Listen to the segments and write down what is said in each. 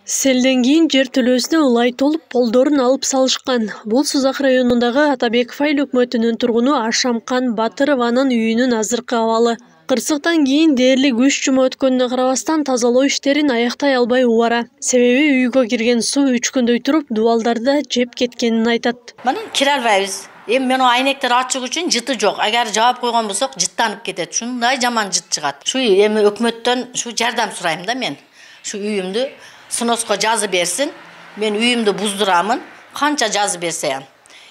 Селден кийин жер төлөөсүнө улай толуп, полдорун алып салышкан. Бул Сузак районундагы Атабеков айыл өкмөтүнүн тургуну Ашамкан Батырованын үйүнүн азыркы абалы. Кырсыктан кийин дээрлик 3 жума өткөнүнө карабастан тазалоо иштерин аяктай албай убара. Себеби үйгө кирген суу 3 күндөй туруп, дубалдарды жеп кеткенин айтат. Мына кире албайбыз. Мен айнектер ачык үчүн жыты жок. Агар жаап койгон болсок, жыттанып кетет. Шундай жаман жыт чыгат. Шу эми өкмөттөн шу жардам сурайм да мен. Шу үйүмдү сыноско жазып берсин. Мен үйүмдү буздурамын. Канча жазып берсе.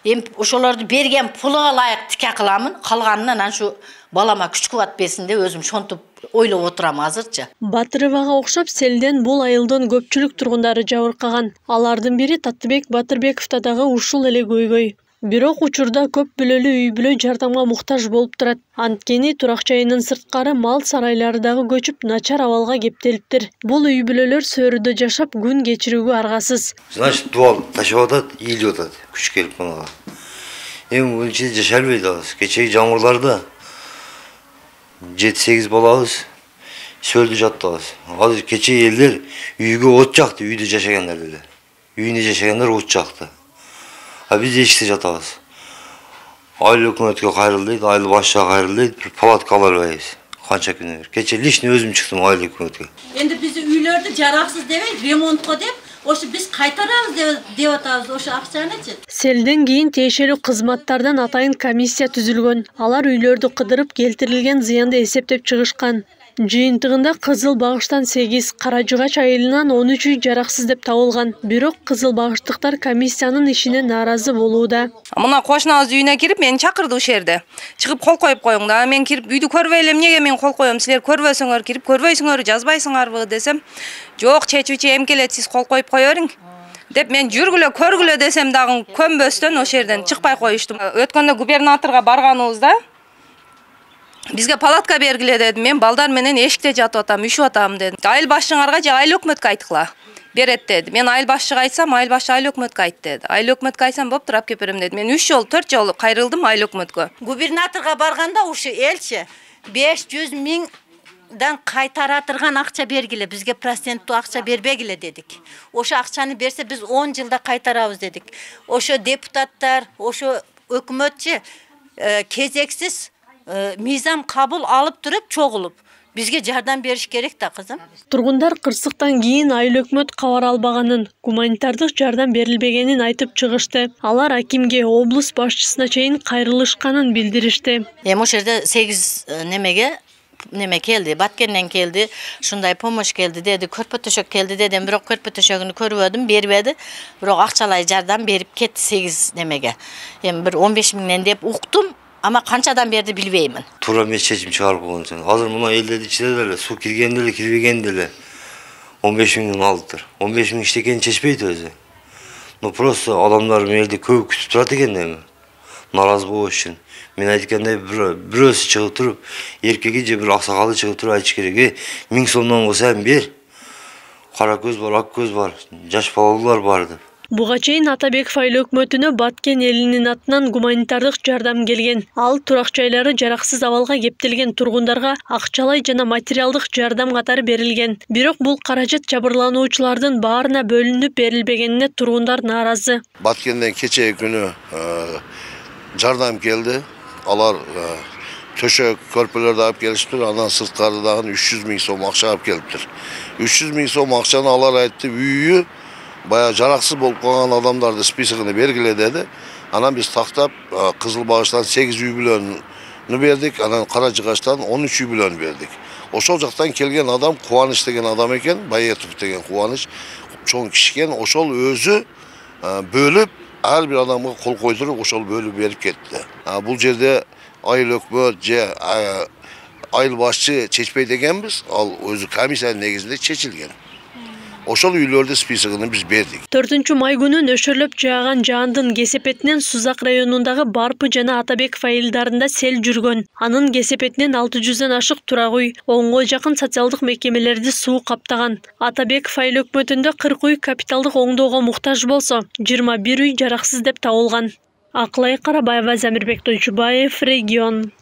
Эми ошолорду берген пулуга ылайык тике кыламын. Калганынан шу балама күч кубат берсин деп өзүм шонтуп ойлоп отурам азырчы. Батыровага окшоп селден бул айылдын көпчүлүк тургундары жабыркаган. Алардын бири Таттыбек Батырбековда дагы ушул эле көйгөй. Бирок учурда көп бөлөлүү үй-бүлө жардамга муктаж болуп турат. Анткени турак жайынын сырткары мал сарайлары дагы көчүп начар абалга кептелиптир. Бул үй-бүлөлөр сөөрүдө жашап күн кечирүүгө аргасыз. Значит, дуал ташып атат, ийилип атат. Күч келип калган. Эми өлчө жашай албайт алабыз. Кечеги жамгырларда 7-8 балабыз сөлдү жаттабыз. Азыр кечеги элдер үйгө от жакты, үйдө жашагандар эле. Үйүндө жашагандар от жакты. А биз эшикте жатабыз. Айыл өкмөткө кайрыл дейт, айыл башчыга кайрыл дейт, бир палатка ала албайбыз. Канча күндөр. Кече лишний өзүм чыктым айыл өкмөткө. Энди биз үйлөрдү жараксыз дебей, ремонтко деп, ошо биз кайтарабыз деп атабыз, ошо акчанычы. Селден кийин тиешелүү кызматтардан атайын комиссия түзүлгөн. Алар үйлөрдү кыдырып келтирилген зыянды эсептеп чыгышкан. Жыйынтыгында Кызыл багыштан 8, Каражыгач айылынан 13 үй жараксыз деп табылган. Бирок Кызыл багыштыктар комиссиянын ишине нааразы болууда. Мына кошунабыз үйүнө кирип, мени чакырды ушул жерде. Чыгып кол коюп коюң да. Мен кирип үйдү көрбөй элем, эмнеге мен кол коём? Силер көрбөсөңөр, кирип көрбөйсүңөр, жазбайсыңарбы десем, жок, чечүүчү эмкелет, сиз кол коюп кое бериң деп мен жүргүлө көргүлө десем дагы көнбөстөн ошол жерден чыкпай коюштум. Өткөндө губернаторго барганыбызда бизге палатка бергиле деди. Мен балдар менен эшикте жатып атам, үшүп атам дедим. Айыл башчыңарга же айыл өкмөткө айткыла берет деди. Мен айыл башчыга айтсам, айыл башчы айыл өкмөткө айт деди. Айыл өкмөткө айтсам, боп турап кеп берем деди. Мен 3 жолу, 4 жолу кайрылдым айыл өкмөткө. Губернаторго барганда ушу элчи 500 миңдан кайтаратырган акча бергиле, бизге проценттүү акча бербегиле дедик. Ошо акчаны берсе биз 10 жылда кайтарабыз дедик. Ошо депутаттар, ошо өкмөтчү кезексиз мизам кабыл алып туруп чогулуп бизге жардам бериш керек да, кызым. Тургундар кырсыктан кийин айыл өкмөт кабар албаганын, гуманитардык жардам берилбегенин айтып чыгышты. Алар акимге, облус башчысына чейин кайрылышканын билдиришти. Эми ошол жерде 8 неме келди, Баткенден келди, шундай помощь келди деди, көрпө төшөк келди дедим, бирок көрпө төшөгүнү көрбөдүм, бербеди. Бирок акчалай жардам берип кетти 8 немеге. Эми бир 15 миңден деп уктум. Ама канчадан берди билбеймин. Туура эмес чечим чыгарып койгон үчүн. Азыр мына элдердин ичинде деле суу киргенде эле, кирбегенде эле 15 миңден алдыптыр. 15 миң иштекени чечпейт өзү. Но просто адамдар мелди көп күтүп турат экен эми. Наразы болуш үчүн. Мен айткандай бирөөсү чыгып туруп, эркеги же бир аксакалы чыгып туруп айтыш керек. 1000 сомдон болсо эми бер. Кара көз бар, ак көз бар, жаш балалар бар деп. Буга чейин Атабеков айыл өкмөтүнө Баткен элинин атынан гуманитардык жардам келген. Ал турак жайлары жараксыз абалга кептелген тургундарга акчалай жана материалдык жардам катары берилген. Бирок бул каражат жабырлануучулардын баарына бөлүнүп берилбегенине тургундар нааразы. Баткенден кечеги күнү жардам келди. Алар төшөк, көрпөлөрдү алып келиптир. Андан сырткары дагы 300 миң сом акча алып келиптир. 300 миң сом акчаны алар айтты, үйү бая жараксыз болуп калган адамдарды списогуна бергиле деди. Анан биз тактап Кызыл багыштан 8 үй бүлөнү бердик, анан Каражыгачтан 13 үй бүлөнү бердик. Ошол жактан келген адам Кубаныч деген адам экен, Байетов деген Кубаныч, чоң кишикен, ошол өзү бөлүп ар бир адамга кол койдуруп ошол бөлүп берип кетти. Бул жерде айыл өкмөт же айыл башчы чечпейт экенбиз, ал өзү комиссиянын негизинде чечилген. Ошол үйлөрдү списогуна биз бердик. 4-май күнү нөшөрлөп жааган жаандын кесепетинен Сузак районундагы Барпы жана Атабеков айылдарында сел жүргөн. Анын кесепетинен 600ден ашык турак үй, 10го жакын социалдык мекемелерди суу каптаган. Атабеков айыл өкмөтүндө 40 үй капиталдык оңдоого муктаж болсо, 21 үй жараксыз деп табылган. Акылай Карабаева, Замирбек Тойчубаев, Регион.